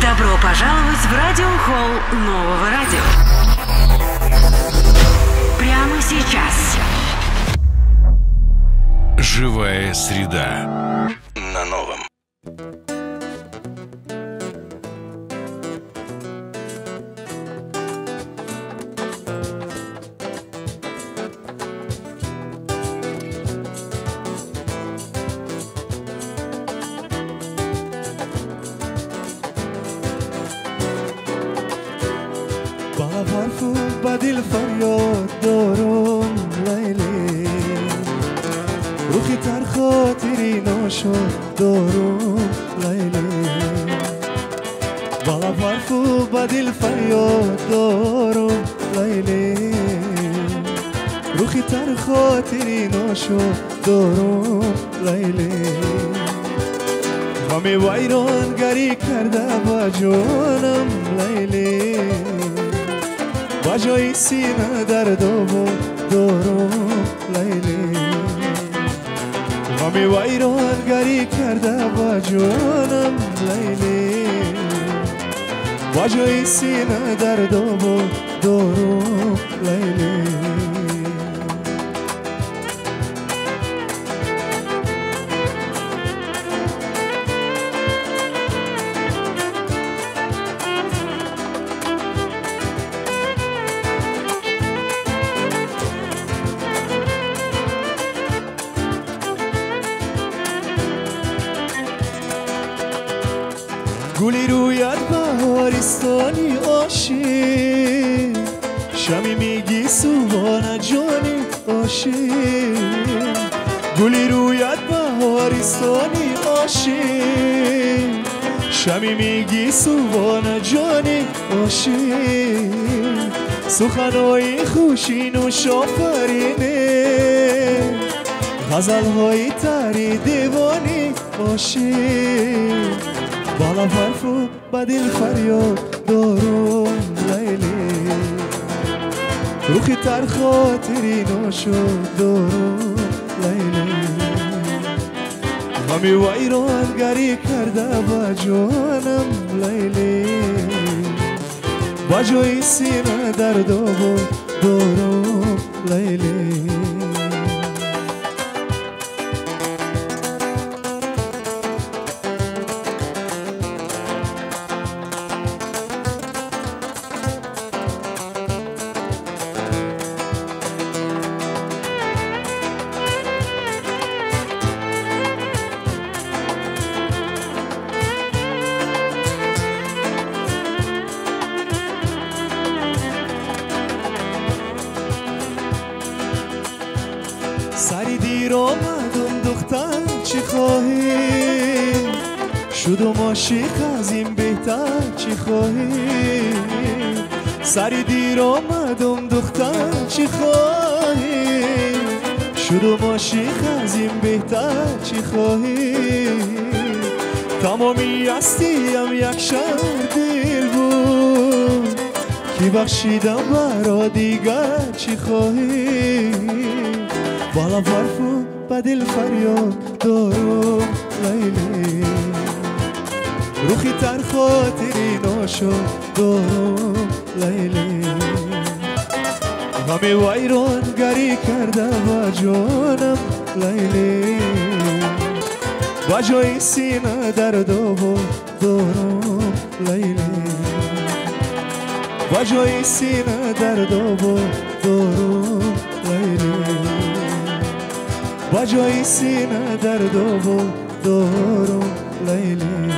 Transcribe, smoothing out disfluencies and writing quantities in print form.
Добро пожаловать в радиохолл Нового радио. Прямо сейчас. Живая среда на Новом. بدل فریاد دارم لیلی روحی تر خاطری ناشد دارم لیلی بالا برفو بدل فریاد دارم لیلی روحی تر خاطری ناشد دارم لیلی غمی ویران گری کرده با جانم لیلی با جای سینه درد و دارم لیلی غمی ویران گری کرده با جانم لیلی با جای سینه درد و دارم لیلی گلی رویت بهارستانی عاشق شمی میگی سوانه جانی عاشق گلی رویت بهارستانی عاشق شمی میگی سوانه جانی عاشق سخنهای خوشین و شافرینه غزلهای تری دیوانی عاشق بالا برفو بدل فریاد دارم لیلی روحی تر خاطری ناشد دارم لیلی غمی ویران گری کرده با جانم لیلی با جای سینه درد و دارم لیلی سری دیر آمدم دختر چی خواهی شدم عاشق از این بهتر چی خواهی سری دیر آمدم دختر چی خواهی شدم عاشق از این بهتر چی خواهی تمامی هستیم یک شهر دل بود کی بخشیدم برا دیگر چی خواهی بالا برفو بدل فریاد دارم لیلی روحی تر خاطری ناشد دارم لیلی غمی ویران گری کرده با جانم لیلی با جای سینه درد و دارم لیلی با جای سینه درد و دارم لیلی با جای سینه درد و دارم لیلی